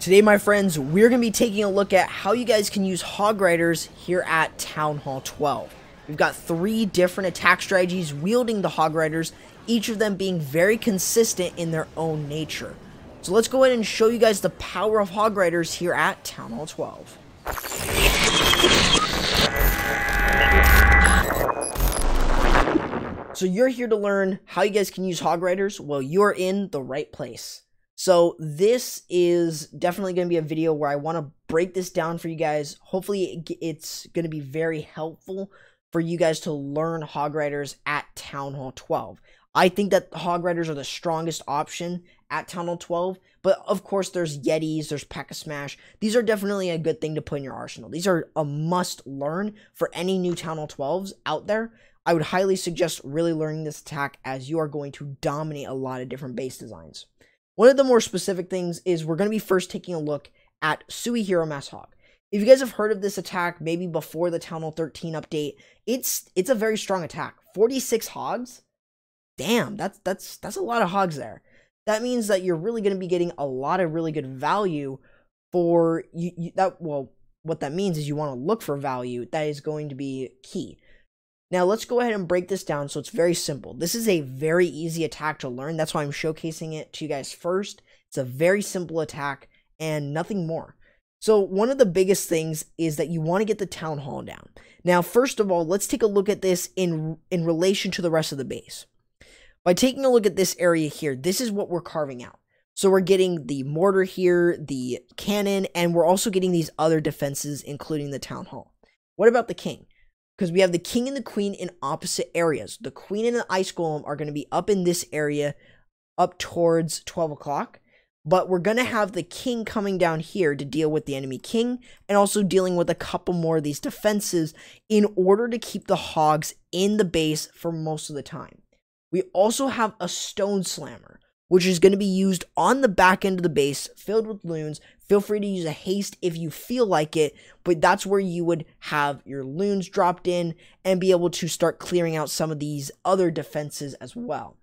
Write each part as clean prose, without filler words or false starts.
Today, my friends, we're going to be taking a look at how you guys can use Hog Riders here at Town Hall 12. We've got 3 different attack strategies wielding the Hog Riders, each of them being very consistent in their own nature. So let's go ahead and show you guys the power of Hog Riders here at Town Hall 12. So you're here to learn how you guys can use Hog Riders. Well, you're in the right place. So this is definitely going to be a video where I want to break this down for you guys. Hopefully it's going to be very helpful for you guys to learn Hog Riders at Town Hall 12. I think that Hog Riders are the strongest option at Town Hall 12, but of course there's Yetis, there's P.E.K.K.A. Smash. These are definitely a good thing to put in your arsenal. These are a must learn for any new Town Hall 12s out there. I would highly suggest really learning this attack, as you are going to dominate a lot of different base designs. One of the more specific things is we're going to be first taking a look at Suihiro Mass Hog. If you guys have heard of this attack, maybe before the Town Hall 13 update, it's a very strong attack. 46 hogs? Damn, that's a lot of hogs there. That means that you're really going to be getting a lot of really good value for well, what that means is you want to look for value. That is going to be key. Now, let's go ahead and break this down so it's very simple. This is a very easy attack to learn. That's why I'm showcasing it to you guys first. It's a very simple attack and nothing more. So one of the biggest things is that you want to get the Town Hall down. Now, first of all, let's take a look at this in relation to the rest of the base. By taking a look at this area here, this is what we're carving out. So we're getting the mortar here, the cannon, and we're also getting these other defenses, including the Town Hall. What about the king? Because we have the king and the queen in opposite areas. The queen and the ice golem are going to be up in this area, up towards 12 o'clock. But we're going to have the king coming down here to deal with the enemy king, and also dealing with a couple more of these defenses in order to keep the hogs in the base for most of the time. We also have a stone slammer, which is going to be used on the back end of the base, filled with loons. Feel free to use a haste if you feel like it, but that's where you would have your loons dropped in and be able to start clearing out some of these other defenses as well.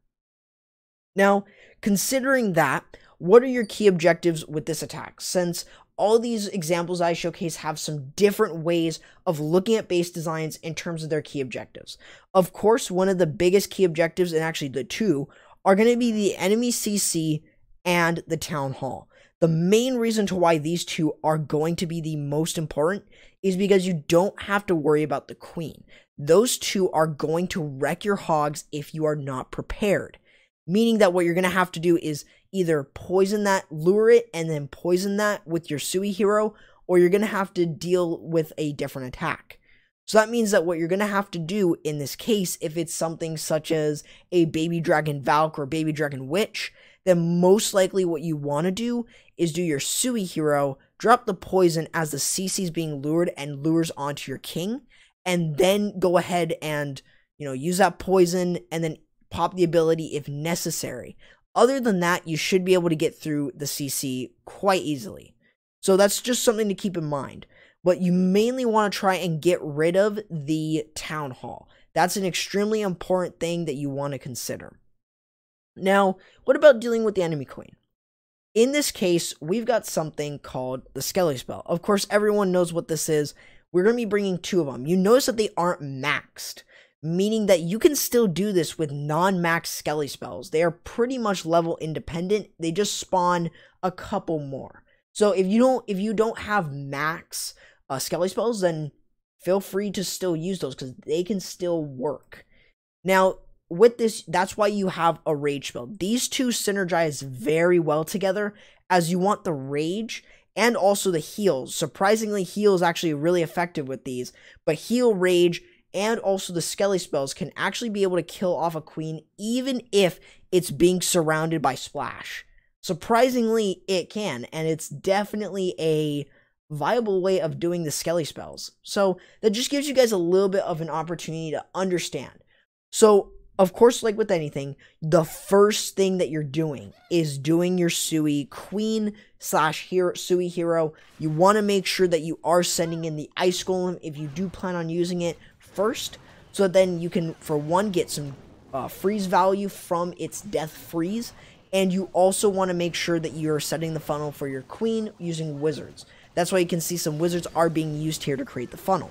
Now, considering that, what are your key objectives with this attack? Since all these examples I showcase have some different ways of looking at base designs in terms of their key objectives. Of course, one of the biggest key objectives, and actually the two, are going to be the enemy CC and the Town Hall. The main reason to why these two are going to be the most important is because you don't have to worry about the queen. Those two are going to wreck your hogs if you are not prepared. Meaning that what you're going to have to do is either poison that, lure it, and then poison that with your Suihiro, or you're going to have to deal with a different attack. So that means that what you're going to have to do in this case, if it's something such as a Baby Dragon Valk or Baby Dragon Witch, then most likely what you want to do is do your Suihiro, drop the poison as the CC is being lured and lures onto your king, and then go ahead and, use that poison and then pop the ability if necessary. Other than that, you should be able to get through the CC quite easily. So that's just something to keep in mind. But you mainly want to try and get rid of the Town Hall. That's an extremely important thing that you want to consider. Now, what about dealing with the enemy queen? In this case, we've got something called the Skelly Spell. Of course, everyone knows what this is. We're going to be bringing 2 of them. You notice that they aren't maxed, meaning that you can still do this with non-maxed Skelly Spells. They are pretty much level independent. They just spawn a couple more. So if you don't have max Skelly Spells, then feel free to still use those because they can still work. Now, with this, that's why you have a Rage spell. These two synergize very well together, as you want the Rage and also the Heals. Surprisingly, Heal is actually really effective with these, but Heal, Rage, and also the Skelly spells can actually be able to kill off a queen even if it's being surrounded by Splash. Surprisingly, it can, and it's definitely a viable way of doing the Skelly spells. So that just gives you guys a little bit of an opportunity to understand. So, of course, like with anything, the first thing that you're doing is doing your Sui Queen / Sui Hero. You want to make sure that you are sending in the Ice Golem if you do plan on using it first, so then you can, for one, get some freeze value from its death freeze, And you also want to make sure that you're setting the funnel for your queen using wizards. That's why you can see some wizards are being used here to create the funnel.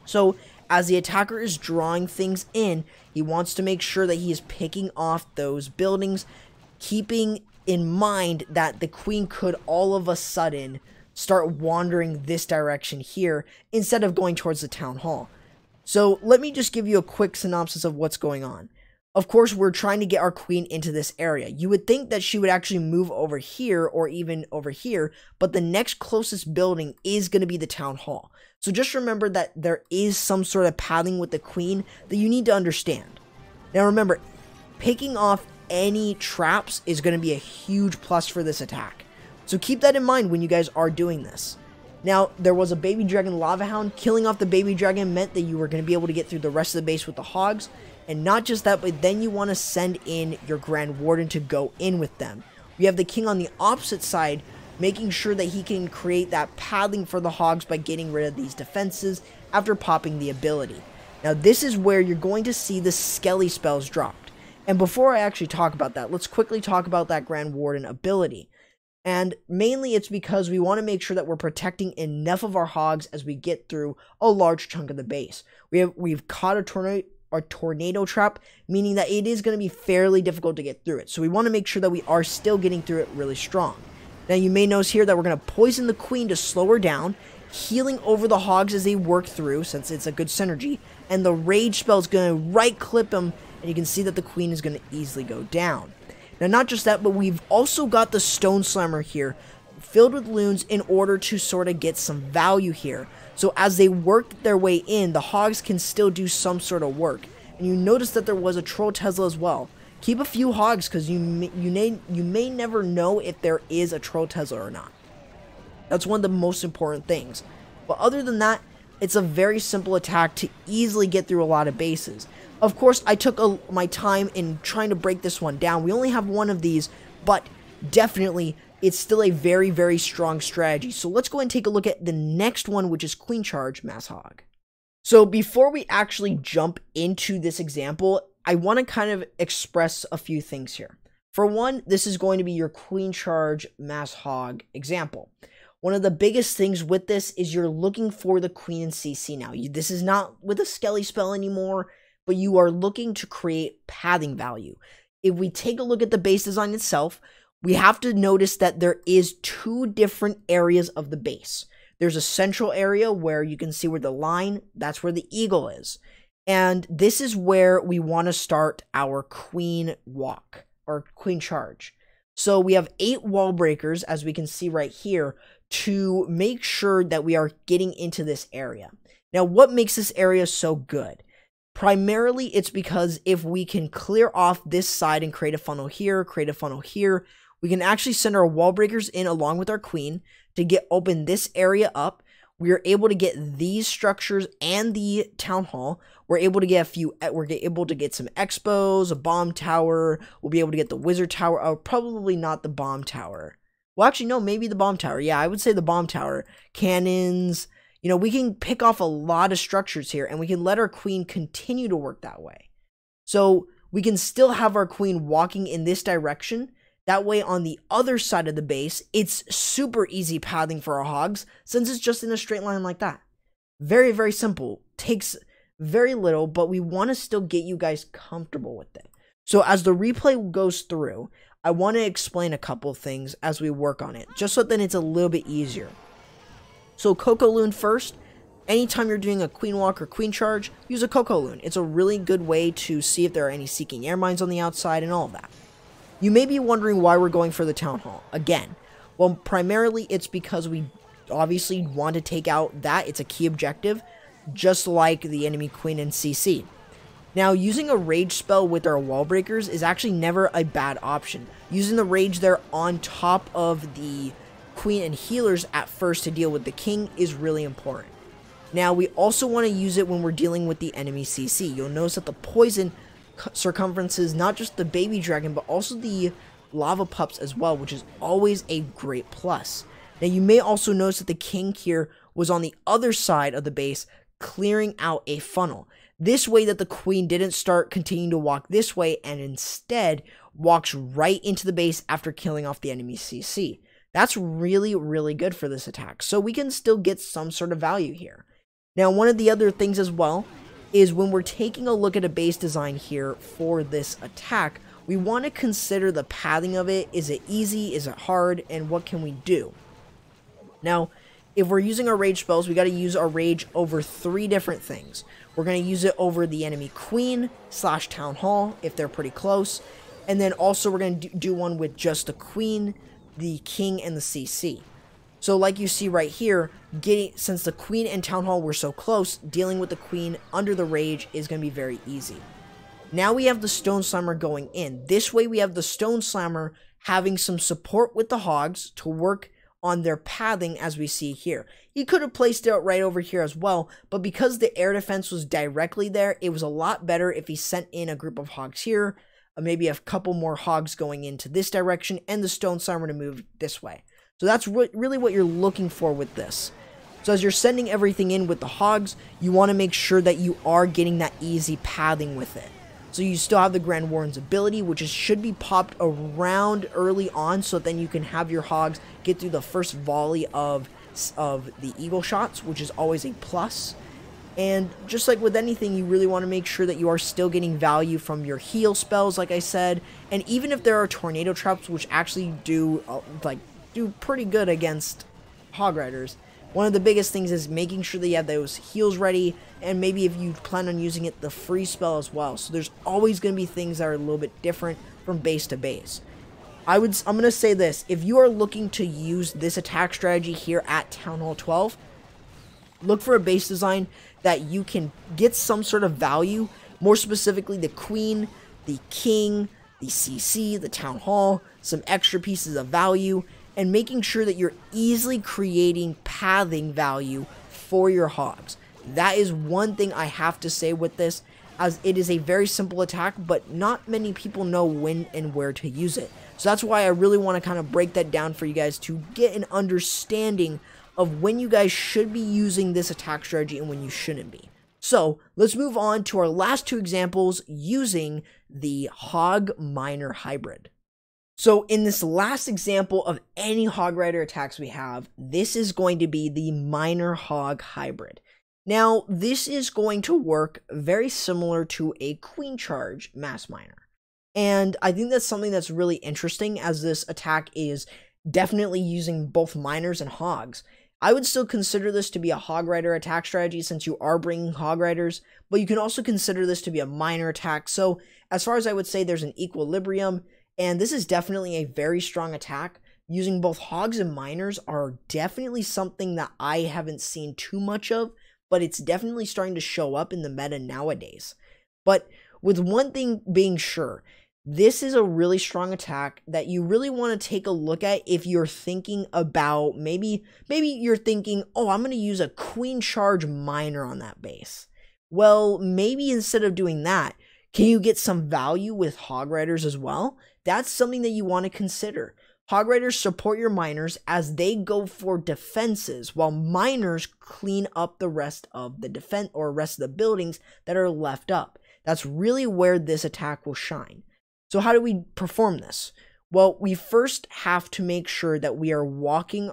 So as the attacker is drawing things in, he wants to make sure that he is picking off those buildings, keeping in mind that the queen could all of a sudden start wandering this direction here instead of going towards the town hall. So let me just give you a quick synopsis of what's going on. Of course, we're trying to get our queen into this area. You would think that she would actually move over here or even over here, but the next closest building is going to be the town hall. So just remember that there is some sort of pathing with the queen that you need to understand. Now remember, picking off any traps is going to be a huge plus for this attack. So keep that in mind when you guys are doing this. Now, there was a baby dragon lava hound. Killing off the baby dragon meant that you were going to be able to get through the rest of the base with the hogs. And not just that, but then you want to send in your Grand Warden to go in with them. You have the king on the opposite side, making sure that he can create that pathing for the hogs by getting rid of these defenses after popping the ability. Now, this is where you're going to see the Skelly spells dropped. And before I actually talk about that, let's quickly talk about that Grand Warden ability. And mainly it's because we want to make sure that we're protecting enough of our hogs as we get through a large chunk of the base. We've caught a tornado trap, meaning that it is going to be fairly difficult to get through it. So we want to make sure that we are still getting through it really strong. Now you may notice here that we're going to poison the queen to slow her down, healing over the hogs as they work through, since it's a good synergy, and the rage spell is going to right clip them, and you can see that the queen is going to easily go down. Now not just that, but we've also got the stone slammer here filled with loons in order to sort of get some value here. So as they work their way in, the hogs can still do some sort of work. And you notice that there was a troll Tesla as well. Keep a few hogs because you may never know if there is a troll Tesla or not. That's one of the most important things. But other than that, it's a very simple attack to easily get through a lot of bases. Of course, I took my time in trying to break this one down. We only have one of these, but definitely it's still a very, very strong strategy. So let's go and take a look at the next one, which is Queen Charge Mass Hog. So before we actually jump into this example, I want to kind of express a few things here. For one, this is going to be your Queen Charge Mass Hog example. One of the biggest things with this is you're looking for the queen in CC now. This is not with a Skelly spell anymore, but you are looking to create pathing value. If we take a look at the base design itself, we have to notice that there is two different areas of the base. There's a central area where you can see where the line, that's where the eagle is. And this is where we want to start our queen walk or queen charge. So we have 8 wall breakers, as we can see right here, to make sure that we are getting into this area. Now, what makes this area so good? Primarily, it's because if we can clear off this side and create a funnel here, we can actually send our wall breakers in along with our queen to open this area up. We are able to get these structures and the town hall. We're able to get some expos, a bomb tower. We'll be able to get the wizard tower. Oh, probably not the bomb tower. Well, actually, no, maybe the bomb tower. Yeah, I would say the bomb tower. Cannons. You know, we can pick off a lot of structures here, and we can let our queen continue to work that way. So we can still have our queen walking in this direction. That way, on the other side of the base, it's super easy pathing for our hogs, since it's just in a straight line like that. Very, very simple. Takes very little, but we want to still get you guys comfortable with it. So as the replay goes through, I want to explain a couple things as we work on it, just so that it's a little bit easier. So Coco Loon first. Anytime you're doing a queen walk or queen charge, use a Coco Loon. It's a really good way to see if there are any seeking air mines on the outside and all of that. You may be wondering why we're going for the town hall. Again, well, primarily it's because we obviously want to take out that. It's a key objective, just like the enemy queen in CC. Now, using a rage spell with our wall breakers is actually never a bad option. Using the rage there on top of the queen and healers at first to deal with the king is really important. Now, we also want to use it when we're dealing with the enemy CC. You'll notice that the poison circumferences not just the baby dragon, but also the lava pups as well, which is always a great plus. Now, you may also notice that the king here was on the other side of the base, clearing out a funnel. This way that the queen didn't start continuing to walk this way, and instead walks right into the base after killing off the enemy CC. That's really, really good for this attack. So we can still get some sort of value here. Now, one of the other things as well is when we're taking a look at a base design here for this attack, we want to consider the pathing of it. Is it easy? Is it hard? And what can we do? Now, if we're using our rage spells, we got to use our rage over 3 different things. We're going to use it over the enemy queen / town hall if they're pretty close. And then also we're going to do one with just the queen, the king, and the CC. So like you see right here, since the queen and town hall were so close, dealing with the queen under the rage is going to be very easy. Now we have the stone slammer going in. This way we have the stone slammer having some support with the hogs to work on their pathing as we see here. He could have placed it right over here as well, but because the air defense was directly there, it was a lot better if he sent in a group of hogs here, maybe a couple more hogs going into this direction, and the stone slammer to move this way. So that's really what you're looking for with this. So as you're sending everything in with the hogs, you want to make sure that you are getting that easy pathing with it. So you still have the Grand Warden's ability, which should be popped around early on, so then you can have your hogs get through the first volley of the eagle shots, which is always a plus. And just like with anything, you really want to make sure that you are still getting value from your heal spells, like I said. And even if there are tornado traps, which actually do pretty good against hog riders, one of the biggest things is making sure that you have those heals ready, and maybe if you plan on using it, the free spell as well. So there's always going to be things that are a little bit different from base to base. I'm going to say this: if you are looking to use this attack strategy here at Town Hall 12, look for a base design that you can get some sort of value, more specifically the queen, the king, the CC, the town hall, some extra pieces of value, and making sure that you're easily creating pathing value for your hogs. That is one thing I have to say with this, as it is a very simple attack, but not many people know when and where to use it. So that's why I really want to kind of break that down for you guys to get an understanding of when you guys should be using this attack strategy and when you shouldn't be. So let's move on to our last 2 examples using the Hog Miner Hybrid. So in this last example of any Hog Rider attacks we have, this is going to be the Miner Hog Hybrid. Now, this is going to work very similar to a Queen Charge Mass Miner. And I think that's something that's really interesting, as this attack is definitely using both miners and hogs. I would still consider this to be a Hog Rider attack strategy since you are bringing Hog Riders, but you can also consider this to be a miner attack. So as far as I would say, there's an equilibrium, and this is definitely a very strong attack. Using both hogs and miners are definitely something that I haven't seen too much of, but it's definitely starting to show up in the meta nowadays. But with one thing being sure, this is a really strong attack that you really want to take a look at if you're thinking about, maybe you're thinking, oh, I'm going to use a Queen Charge Miner on that base. Well, maybe instead of doing that, can you get some value with Hog Riders as well? That's something that you want to consider. Hog Riders support your miners as they go for defenses, while miners clean up the rest of the rest of the buildings that are left up. That's really where this attack will shine. So how do we perform this? Well, we first have to make sure that we are walking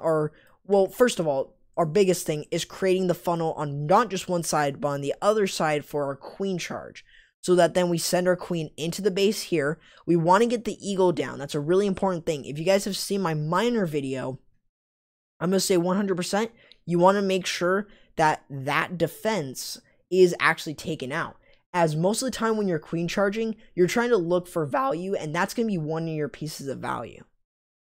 first of all, our biggest thing is creating the funnel on not just one side, but on the other side for our Queen Charge. So that then we send our queen into the base here. We want to get the eagle down. That's a really important thing. If you guys have seen my miner video, I'm going to say 100%, you want to make sure that that defense is actually taken out. As most of the time when you're queen charging, you're trying to look for value, and that's going to be one of your pieces of value.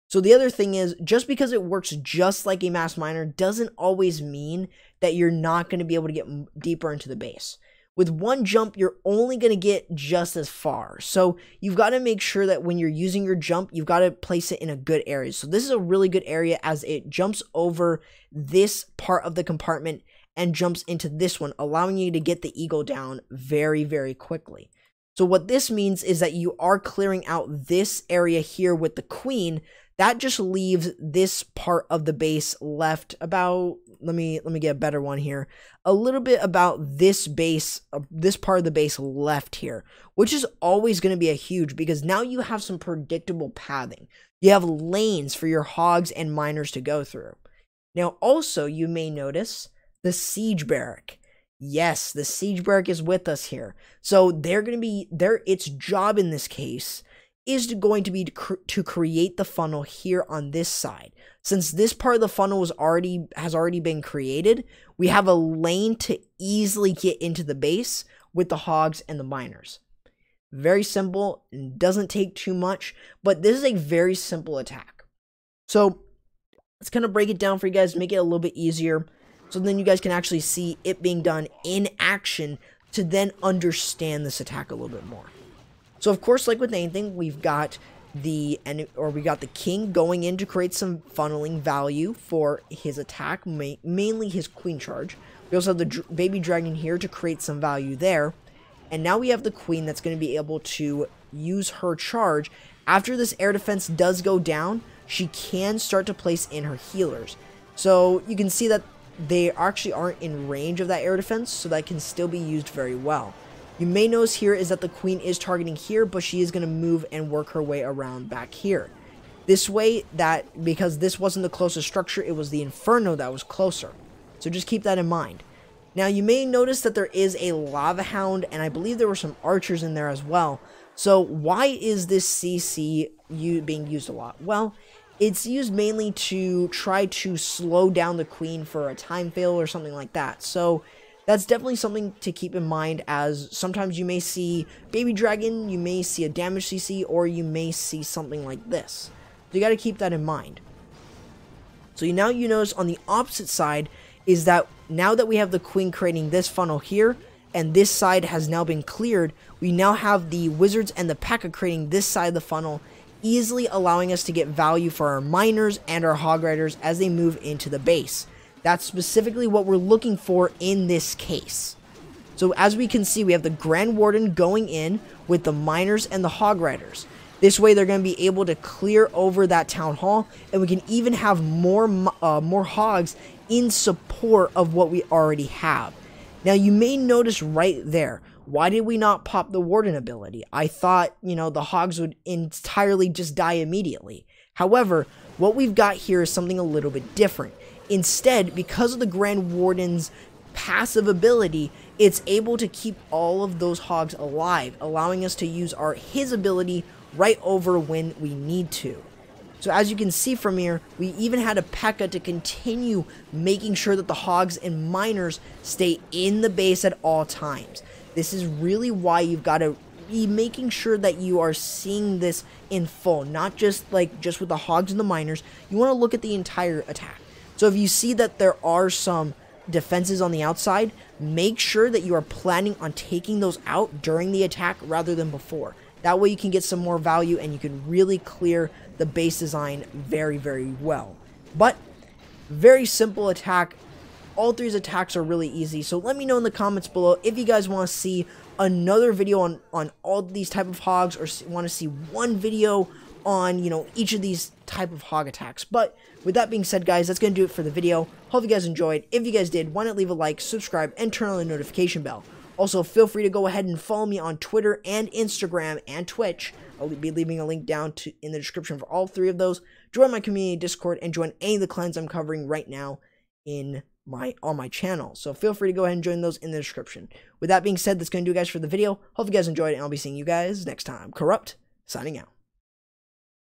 So the other thing is, just because it works just like a mass miner doesn't always mean that you're not going to be able to get deeper into the base. With one jump, you're only going to get just as far. So you've got to make sure that when you're using your jump, you've got to place it in a good area. So this is a really good area as it jumps over this part of the compartment and jumps into this one, allowing you to get the eagle down very, very quickly. So what this means is that you are clearing out this area here with the queen that just leaves this part of the base left about, let me get a better one here, a little bit about this base, this part of the base left here, which is always going to be a huge, because now you have some predictable pathing. You have lanes for your hogs and miners to go through. Now also, you may notice the siege barrack. Yes, the siege barrack is with us here. So they're going to be there. Its job in this case is going to be to create the funnel here on this side. Since this part of the funnel has already been created, we have a lane to easily get into the base with the hogs and the miners. Very simple, and doesn't take too much, but this is a very simple attack. So let's kind of break it down for you guys, make it a little bit easier, so then you guys can actually see it being done in action to then understand this attack a little bit more. So of course, like with anything, we've got the king going in to create some funneling value for his attack, mainly his queen charge. We also have the baby dragon here to create some value there. And now we have the queen that's going to be able to use her charge. After this air defense does go down, she can start to place in her healers. So you can see that they actually aren't in range of that air defense, so that can still be used very well. You may notice here is that the queen is targeting here, but she is going to move and work her way around back here. This way, because this wasn't the closest structure, it was the Inferno that was closer. So just keep that in mind. Now you may notice that there is a Lava Hound, and I believe there were some archers in there as well. So why is this CC being used a lot? Well, it's used mainly to try to slow down the queen for a time fail or something like that. So that's definitely something to keep in mind, as sometimes you may see baby dragon, you may see a damage CC, or you may see something like this. So you got to keep that in mind. So now you notice on the opposite side is that now that we have the queen creating this funnel here, and this side has now been cleared, we now have the wizards and the P.E.K.K.A creating this side of the funnel, easily allowing us to get value for our miners and our hog riders as they move into the base. That's specifically what we're looking for in this case. So as we can see, we have the Grand Warden going in with the miners and the hog riders. This way they're going to be able to clear over that town hall, and we can even have more hogs in support of what we already have. Now you may notice right there, why did we not pop the Warden ability? I thought, the hogs would entirely just die immediately. However, what we've got here is something a little bit different. Instead, because of the Grand Warden's passive ability, it's able to keep all of those hogs alive, allowing us to use his ability right over when we need to. So as you can see from here, we even had a P.E.K.K.A to continue making sure that the hogs and miners stay in the base at all times. This is really why you've got to be making sure that you are seeing this in full, not just with the hogs and the miners. You want to look at the entire attack. So if you see that there are some defenses on the outside, make sure that you are planning on taking those out during the attack rather than before. That way you can get some more value and you can really clear the base design very, very well. But very simple attack. All three's attacks are really easy. So let me know in the comments below if you guys want to see another video on all these type of hogs, or want to see one video on, each of these type of hog attacks. But with that being said, guys, that's going to do it for the video. Hope you guys enjoyed. If you guys did, why not leave a like, subscribe, and turn on the notification bell. Also, feel free to go ahead and follow me on Twitter and Instagram and Twitch. I'll be leaving a link down in the description for all three of those. Join my community Discord and join any of the clans I'm covering right now on my channel. So feel free to go ahead and join those in the description. With that being said, that's going to do it, guys, for the video. Hope you guys enjoyed it, and I'll be seeing you guys next time. Corrupt, signing out.